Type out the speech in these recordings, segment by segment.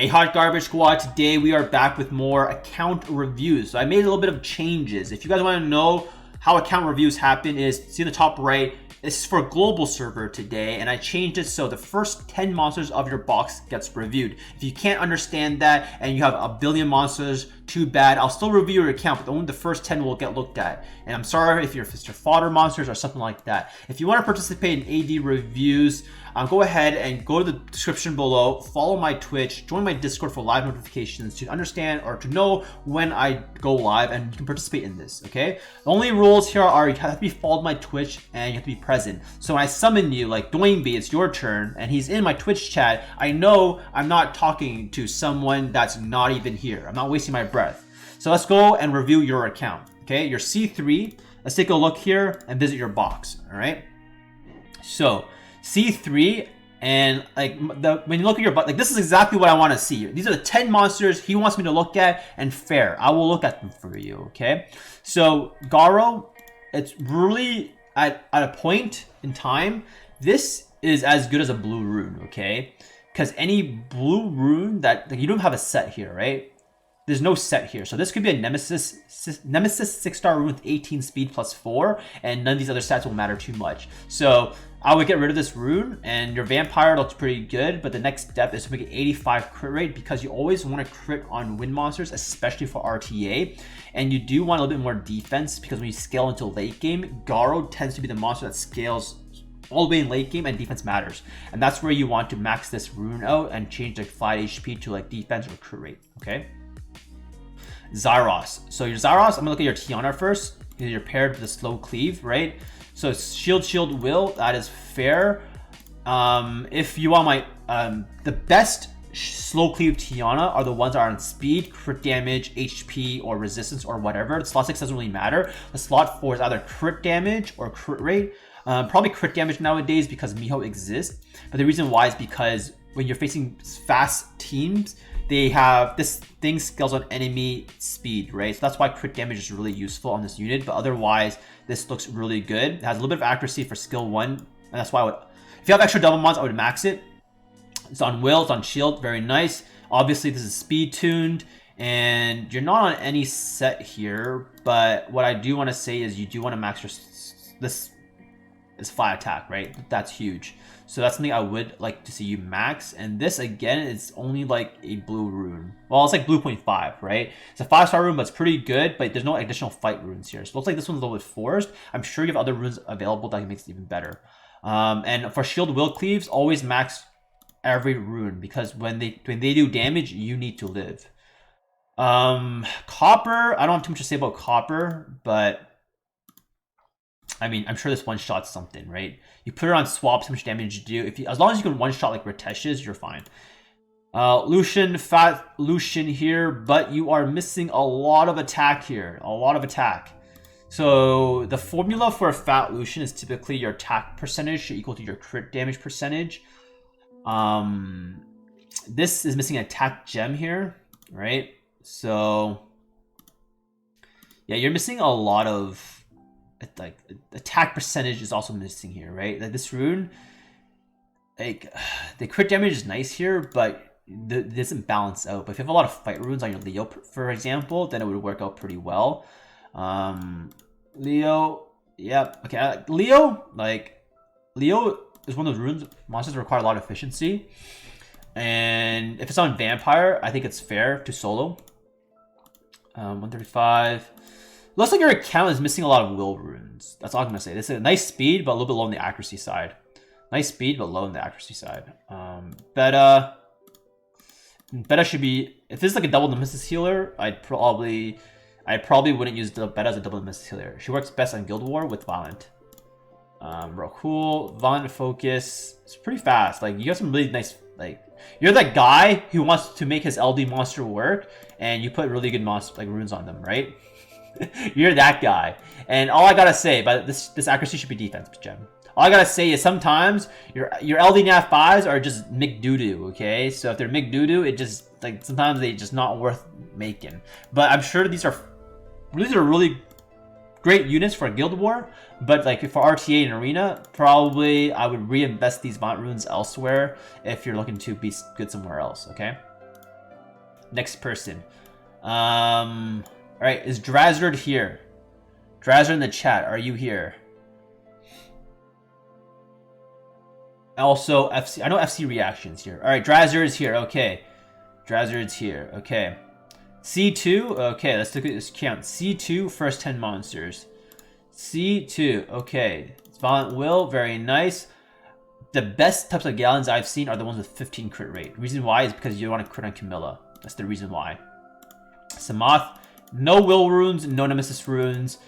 Hey Hot Garbage Squad, today we are back with more account reviews. So I made a little bit of changes. If you guys want to know how account reviews happen, is see in the top right, this is for a global server today, and I changed it so the first 10 monsters of your box gets reviewed. If you can't understand that and you have a billion monsters, too bad. I'll still review your account, but only the first 10 will get looked at. And I'm sorry if it's your fodder monsters or something like that. If you want to participate in AD reviews, go ahead and go to the description below, follow my Twitch, join my Discord for live notifications to understand or to know when I go live, and you can participate in this, okay? The only rules here are you have to be followed my Twitch and you have to be present. So when I summon you, like Dwayne B, it's your turn, and he's in my Twitch chat, I know I'm not talking to someone that's not even here. I'm not wasting my breath. So let's go and review your account, okay? Your C3, let's take a look here and visit your box, all right? So C3, and like when you look at your box, like this is exactly what I want to see. These are the 10 monsters he wants me to look at, and fair, I will look at them for you, okay? So Garo, it's really at a point in time, this is as good as a blue rune, okay? Because any blue rune that, like, you don't have a set here, right? There's no set here, so this could be a Nemesis 6-star rune with 18 speed plus 4, and none of these other stats will matter too much. So I would get rid of this rune, and your vampire looks pretty good, but the next step is to make an 85 crit rate, because you always want to crit on wind monsters, especially for RTA, and you do want a little bit more defense, because when you scale into late game, Garo tends to be the monster that scales all the way in late game, and defense matters, and that's where you want to max this rune out and change like flat HP to like defense or crit rate, okay? Zyros. So your Zyros, I'm gonna look at your Tiana first, because you're paired with the slow cleave, right? So shield will, that is fair. If you want my the best slow cleave Tiana are the ones that are on speed, crit damage, HP, or resistance, or whatever. The slot 6 doesn't really matter. The slot 4 is either crit damage or crit rate. Probably crit damage nowadays because Miho exists, but the reason why is because when you're facing fast teams, they have this thing scales on enemy speed, right? So that's why crit damage is really useful on this unit, but otherwise this looks really good. It has a little bit of accuracy for skill 1, and that's why I would, if you have extra double mods, I would max it. It's on will, it's on shield, very nice. Obviously this is speed tuned, and you're not on any set here, but what I do want to say is you do want to max your, this is fly attack, right? That's huge. So that's something I would like to see you max. And this again is only like a blue rune. Well, it's like blue 0.5, right? It's a 5-star rune, but it's pretty good, but there's no additional fight runes here. So it looks like this one's a little bit forced. I'm sure you have other runes available that makes it even better. And for shield will cleaves, always max every rune, because when they do damage, you need to live. Copper, I don't have too much to say about copper, but I mean, I'm sure this one shot's something, right? You put it on swap, so much damage you do. If you, as long as you can one shot like Ritesh's, you're fine. Lucian, fat Lucian here, but you are missing a lot of attack here, a lot of attack. So the formula for a fat Lucian is typically your attack percentage equal to your crit damage percentage. This is missing an attack gem here, right? So yeah, you're missing a lot of, like, attack percentage is also missing here, right? Like this rune, like the crit damage is nice here, but it doesn't balance out. But if you have a lot of fight runes on your Leo, for example, then it would work out pretty well. Leo, yep, okay. Leo is one of those runes monsters that require a lot of efficiency, and if it's on vampire, I think it's fair to solo. 135. Looks like your account is missing a lot of will runes. That's all I'm gonna say. This is a nice speed, but a little bit low on the accuracy side. Nice speed, but low on the accuracy side. Beta should be, if this is like a double nemesis healer, I probably wouldn't use the beta as a double nemesis healer. She works best on Guild War with Violent. Real cool. Violent focus. It's pretty fast. Like, you got some really nice, like, you're that guy who wants to make his LD monster work, and you put really good monster like runes on them, right? You're that guy. And all I gotta say, but this accuracy should be defense gem. All I gotta say is sometimes your LD nav 5s are just McDoo-doo, okay? So if they're McDoo-doo, it just, like, sometimes they just not worth making. But I'm sure these are really great units for Guild War, but like for RTA and Arena, probably I would reinvest these bot runes elsewhere if you're looking to be good somewhere else, okay? Next person. All right, is Drazard here? Drazard in the chat, are you here? Also, FC. I know FC reactions here. All right, Drazard is here. Okay, Drazard's here. Okay, C2. Okay, let's look at this count. C2, first 10 monsters. C2. Okay, it's Violent Will. Very nice. The best types of Gallons I've seen are the ones with 15 crit rate. Reason why is because you want to crit on Camilla. That's the reason why. Samoth, no Will runes, no Nemesis runes.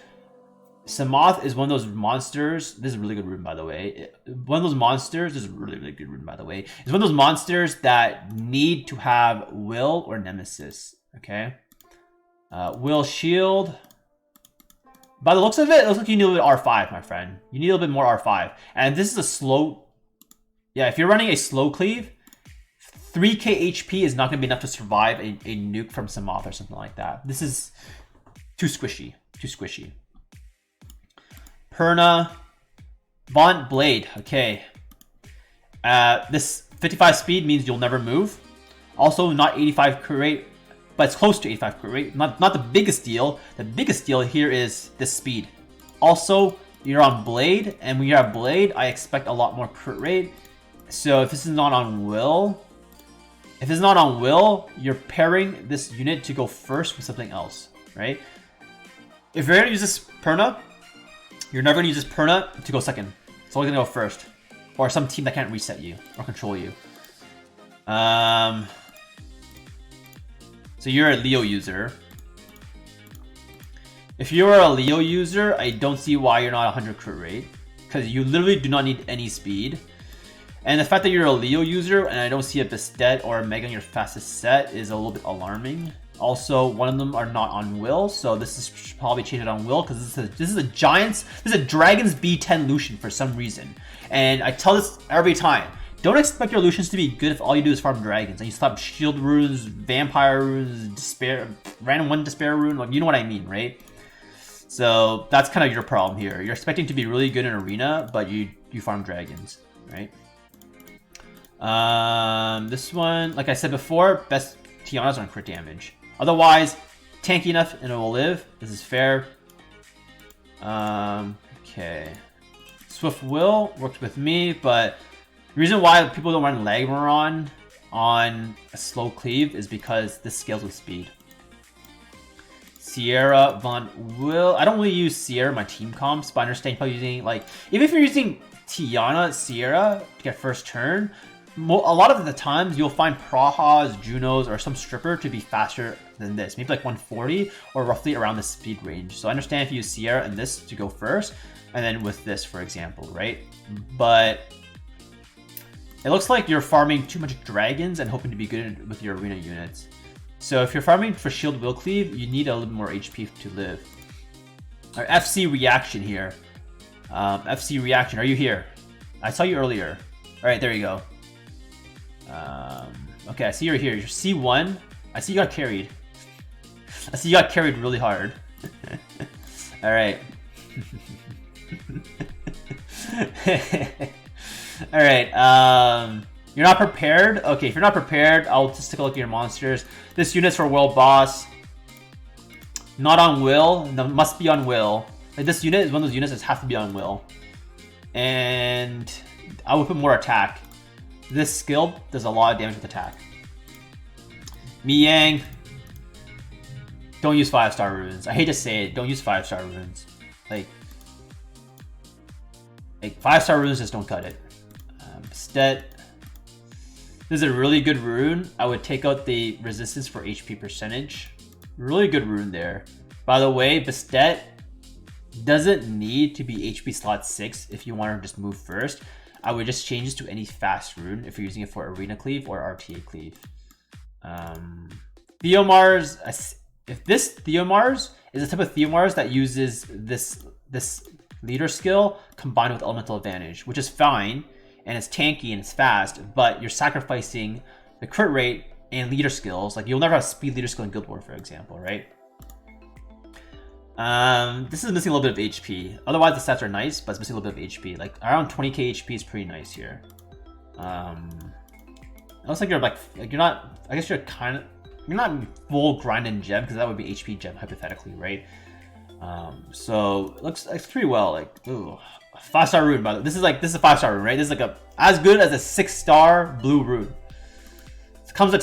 Samoth is one of those monsters. This is a really good rune, by the way. One of those monsters. This is a really, really good rune, by the way. It's one of those monsters that need to have Will or Nemesis. Okay. Will Shield. By the looks of it looks like you need a little bit R5, my friend. You need a little bit more R5. And this is a slow. Yeah, if you're running a slow cleave, 3k HP is not going to be enough to survive a nuke from Samoth or something like that. This is too squishy. Too squishy. Perna. Bont Blade. Okay. This 55 speed means you'll never move. Also, not 85 crit rate, but it's close to 85 crit rate. Not the biggest deal. The biggest deal here is this speed. Also, you're on Blade, and when you have Blade, I expect a lot more crit rate. So if this is not on Will, you're pairing this unit to go first with something else, right? If you're gonna use this Perna, you're never gonna use this Perna to go second. It's only gonna go first, or some team that can't reset you or control you. So you're a Leo user. If you're a Leo user, I don't see why you're not 100 crit rate, because you literally do not need any speed. And the fact that you're a Leo user and I don't see a Bastet or a Mega on your fastest set is a little bit alarming. Also, one of them are not on Will, so this is probably changed on Will because this is a Dragon's B10 Lucian for some reason. And I tell this every time. Don't expect your Lucians to be good if all you do is farm dragons and you slap shield runes, vampire runes, despair, random one despair rune, like, you know what I mean, right? So that's kind of your problem here. You're expecting to be really good in arena, but you farm dragons, right? This one, like I said before, best Tiana's on crit damage. Otherwise, tanky enough and it will live. This is fair. Okay. Swift Will works with me, but the reason why people don't run Lagmaron on a slow cleave is because this scales with speed. Sierra, Von Will. I don't really use Sierra in my team comps, but I understand people using, like, even if you're using Tiana, Sierra to get first turn, a lot of the times you'll find Prahas, Junos, or some stripper to be faster than this. Maybe like 140 or roughly around the speed range. So I understand if you use Sierra and this to go first, and then with this, for example, right? But it looks like you're farming too much dragons and hoping to be good with your arena units. So if you're farming for Shield Will Cleave, you need a little bit more HP to live. Our FC reaction here. FC reaction, are you here? I saw you earlier. All right, there you go. Okay, I see you're here. You're C1. I see you got carried. I see you got carried really hard. All right. All right. You're not prepared? Okay, if you're not prepared, I'll just take a look at your monsters. This unit's for World Boss. Not on Will. No, must be on Will. Like, this unit is one of those units that have to be on Will. And I would put more attack. This skill does a lot of damage with attack. Mi Yang. Don't use 5-star runes. I hate to say it, don't use 5-star runes. Like 5-star runes just don't cut it. Bastet. This is a really good rune. I would take out the resistance for HP percentage. Really good rune there. By the way, Bastet doesn't need to be HP slot 6 if you want to just move first. I would just change this to any fast rune if you're using it for Arena Cleave or RTA Cleave. Theomars, if this Theomars is the type of Theomars that uses this leader skill combined with elemental advantage, which is fine, and it's tanky and it's fast, but you're sacrificing the crit rate and leader skills. Like, you'll never have speed leader skill in Guild Wars, for example, right? This is missing a little bit of HP. Otherwise, the stats are nice, but it's missing a little bit of HP. Like, around 20k HP is pretty nice here. It looks like you're like you're not. I guess you're kind of. You're not full grind and gem because that would be HP gem hypothetically, right? So it looks pretty well. Like, ooh, 5-star rune. By the way, this is a 5-star rune, right? This is like as good as a 6-star blue rune. There comes a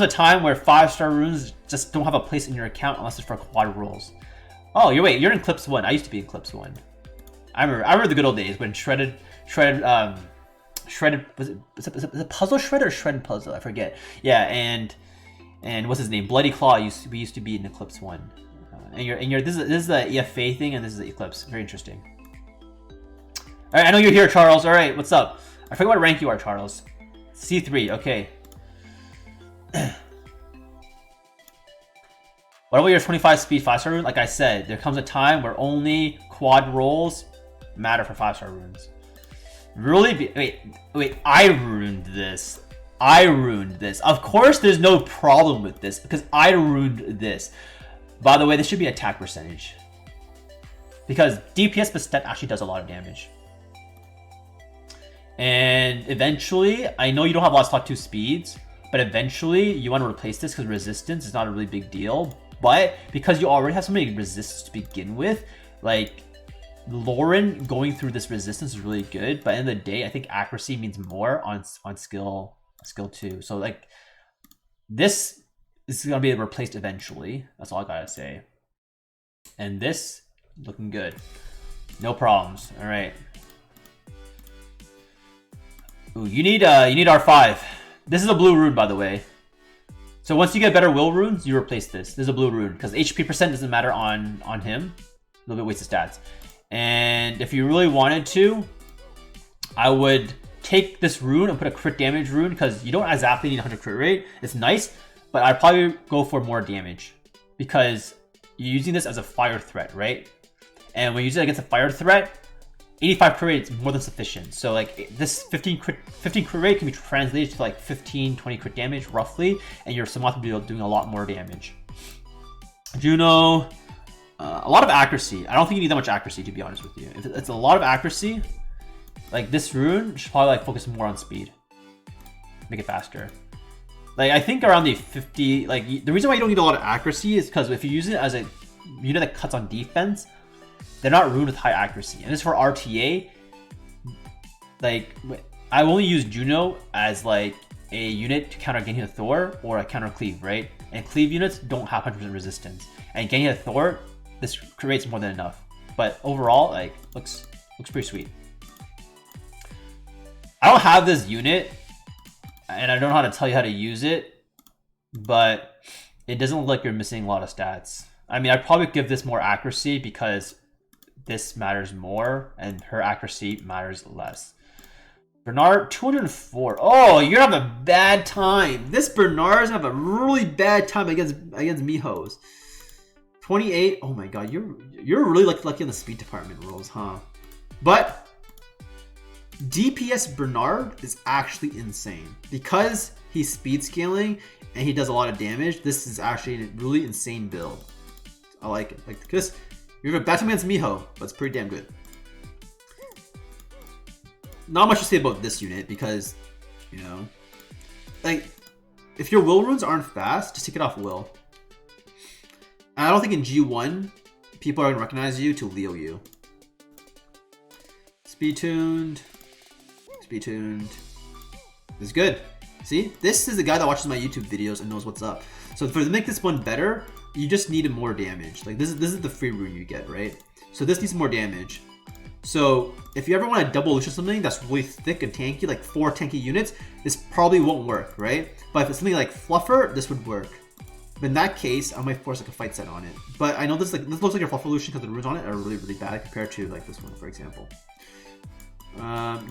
time where 5-star runes just don't have a place in your account unless it's for quad rolls. Oh, you're in Eclipse 1. I used to be in Eclipse 1. I remember the good old days when shredded was it puzzle shred or shredded puzzle? I forget. Yeah, and what's his name? Bloody Claw we used to be in Eclipse 1. This is the EFA thing, and this is the Eclipse. Very interesting. All right, I know you're here, Charles. All right, what's up? I forget what rank you are, Charles. C3. Okay. What about your 25 speed 5-star rune? Like I said, there comes a time where only quad rolls matter for 5-star runes. Really? Wait, I ruined this. Of course there's no problem with this because I ruined this. By the way, this should be attack percentage. Because DPS per step actually does a lot of damage. And eventually, I know you don't have a lot of slot 2 speeds, but eventually you want to replace this because resistance is not a really big deal. But because you already have so many resistance to begin with, like Lauren going through this resistance is really good. But at the end of the day, I think accuracy means more on skill 2. So like this is gonna be replaced eventually. That's all I gotta say. And this looking good. No problems. All right. Ooh, you need R5. This is a blue rune, by the way. So once you get better will runes, you replace this. This is a blue rune because HP percent doesn't matter on him. A little bit waste of stats. And if you really wanted to, I would take this rune and put a crit damage rune because you don't exactly need 100 crit rate. It's nice, but I'd probably go for more damage because you're using this as a fire threat, right? And when you use it against a fire threat, 85 crit rate is more than sufficient. So like this 15 crit rate can be translated to like 15-20 crit damage roughly, and your Samoth will be doing a lot more damage. Juno, a lot of accuracy. I don't think you need that much accuracy, to be honest with you. If it's a lot of accuracy, like this rune should probably like focus more on speed, make it faster. Like I think around the 50, like the reason why you don't need a lot of accuracy is because if you use it as a unit that cuts on defense, they're not ruined with high accuracy. And this for RTA, like I only use Juno as like a unit to counter Genhia Thor or a counter cleave, right? And cleave units don't have 100% resistance. And Genhia Thor, this creates more than enough. But overall, like looks pretty sweet. I don't have this unit, and I don't know how to tell you how to use it, but it doesn't look like you're missing a lot of stats. I mean, I'd probably give this more accuracy because this matters more and her accuracy matters less. Bernard, 204. Oh, you're gonna have a bad time. This Bernard's gonna have a really bad time against Mihos. 28. Oh my god, you're really lucky in the speed department rolls, huh? But DPS Bernard is actually insane because he's speed scaling and he does a lot of damage. This is actually a really insane build. I like it. Like this, you have a bad time against Miho, but it's pretty damn good. Not much to say about this unit because, you know, like if your will runes aren't fast, just take it off will. And I don't think in G1 people are gonna recognize you to Leo you. Speed tuned. This is good. See, this is the guy that watches my YouTube videos and knows what's up. So to make this one better, you just need more damage. Like this is the free rune you get, right? So this needs more damage. So if you ever want to double Lucian something that's really thick and tanky, like 4 tanky units, this probably won't work, right? But if it's something like Fluffer, this would work. But in that case, I might force like a fight set on it. But I know this looks like your Fluffer Lucian because the runes on it are really, really bad compared to like this one, for example.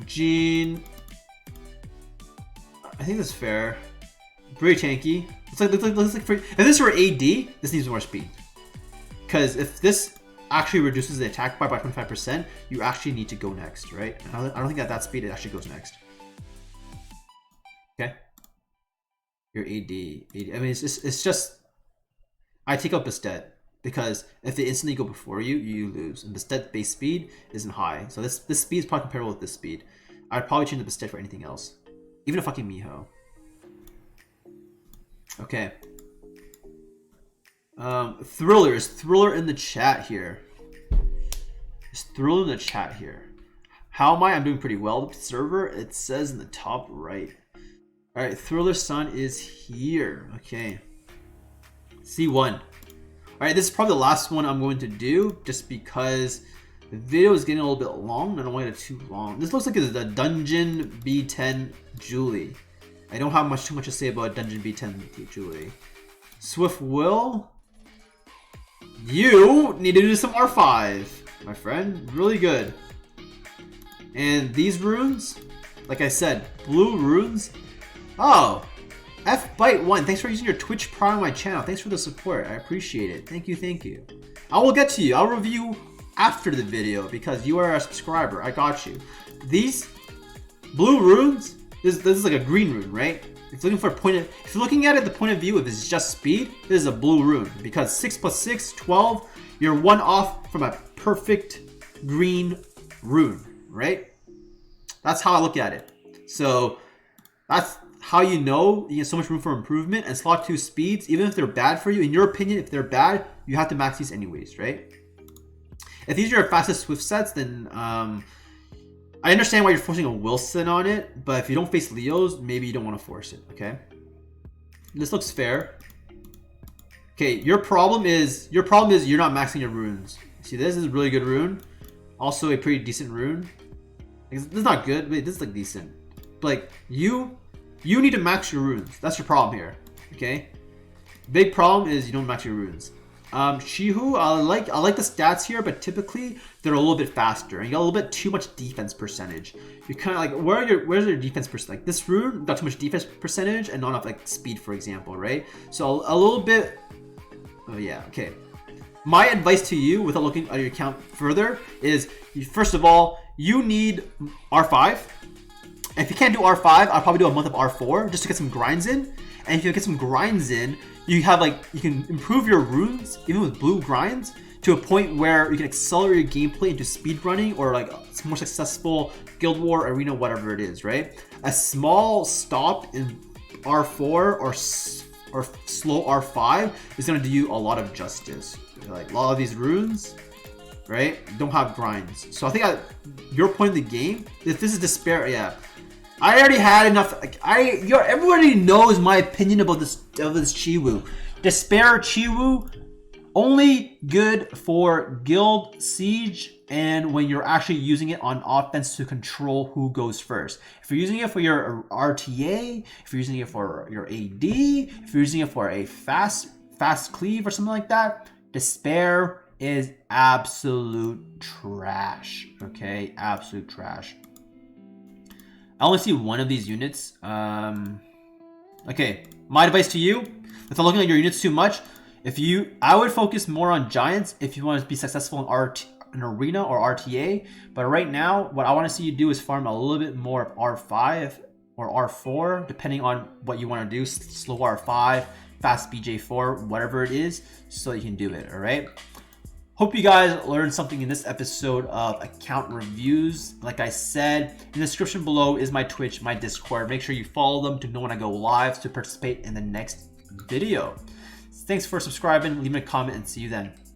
Jean, I think that's fair. Pretty tanky. Looks like free. If this were AD, this needs more speed. Because if this actually reduces the attack by 25%, you actually need to go next, right? I don't think at that speed it actually goes next. Okay. Your AD. I mean, it's just. I take out Bastet because if they instantly go before you, you lose. And Bastet base speed isn't high, so this speed is probably comparable with this speed. I'd probably change the Bastet for anything else, even a fucking Miho. Okay. Thriller in the chat here. Is Thriller in the chat here. How am I? I'm doing pretty well. The server, it says in the top right. All right, Thriller Sun is here. Okay. C1. All right, this is probably the last one I'm going to do just because the video is getting a little bit long. I don't want it too long. This looks like it's the Dungeon B10 Julie. I don't have too much to say about Dungeon B10 Julie. Swift Will, you need to do some R5, my friend. Really good. And these runes, like I said, blue runes. Oh, FBite1, thanks for using your Twitch Prime on my channel. Thanks for the support. I appreciate it. Thank you, thank you. I will get to you. I'll review after the video because you are a subscriber. I got you. These blue runes, this is like a green rune, right? If you're looking for if you're looking at it the point of view, if it's just speed, this is a blue rune because 6 + 6, 12. You're one off from a perfect green rune, right? That's how I look at it. So that's how you know you get so much room for improvement. And slot 2 speeds, even if they're bad for you, in your opinion, if they're bad, you have to max these anyways, right? If these are your fastest Swift sets, then I understand why you're forcing a Wilson on it, but if you don't face Leos, maybe you don't want to force it, okay? This looks fair. Okay, your problem is you're not maxing your runes. See, this is a really good rune. Also a pretty decent rune. This is not good, but this is like decent. But like you need to max your runes. That's your problem here, okay? Big problem is you don't max your runes. Shihu, I like the stats here, but typically they're a little bit faster and you got a little bit too much defense percentage. You're kind of like, where's your defense percentage? Like this rune got too much defense percentage and not enough like speed, for example, right? So a little bit. Oh yeah, okay. My advice to you, without looking at your account further, is first of all, you need R5. And if you can't do R5, I'll probably do a month of R4 just to get some grinds in. And if you get some grinds in, you can improve your runes even with blue grinds to a point where you can accelerate your gameplay into speed running or like more successful Guild War, Arena, whatever it is, right? A small stop in R4 or slow R5 is gonna do you a lot of justice. Like a lot of these runes, right, don't have grinds. So I think at your point in the game, if this is despair, yeah. I already had enough. Like, everybody knows my opinion about this Chiwu. Despair Chiwu, only good for Guild Siege and when you're actually using it on offense to control who goes first. If you're using it for your RTA, if you're using it for your AD, if you're using it for a fast cleave or something like that, Despair is absolute trash. Okay, absolute trash. I only see one of these units. Okay, my advice to you, without looking at your units too much, I would focus more on giants if you want to be successful in Arena or RTA. But right now, what I want to see you do is farm a little bit more of R5 or R4, depending on what you want to do. Slow R5, fast BJ4, whatever it is, so you can do it, all right? Hope you guys learned something in this episode of account reviews. Like I said, in the description below is my Twitch, my Discord. Make sure you follow them to know when I go live to participate in the next video. Thanks for subscribing, leave me a comment, and see you then.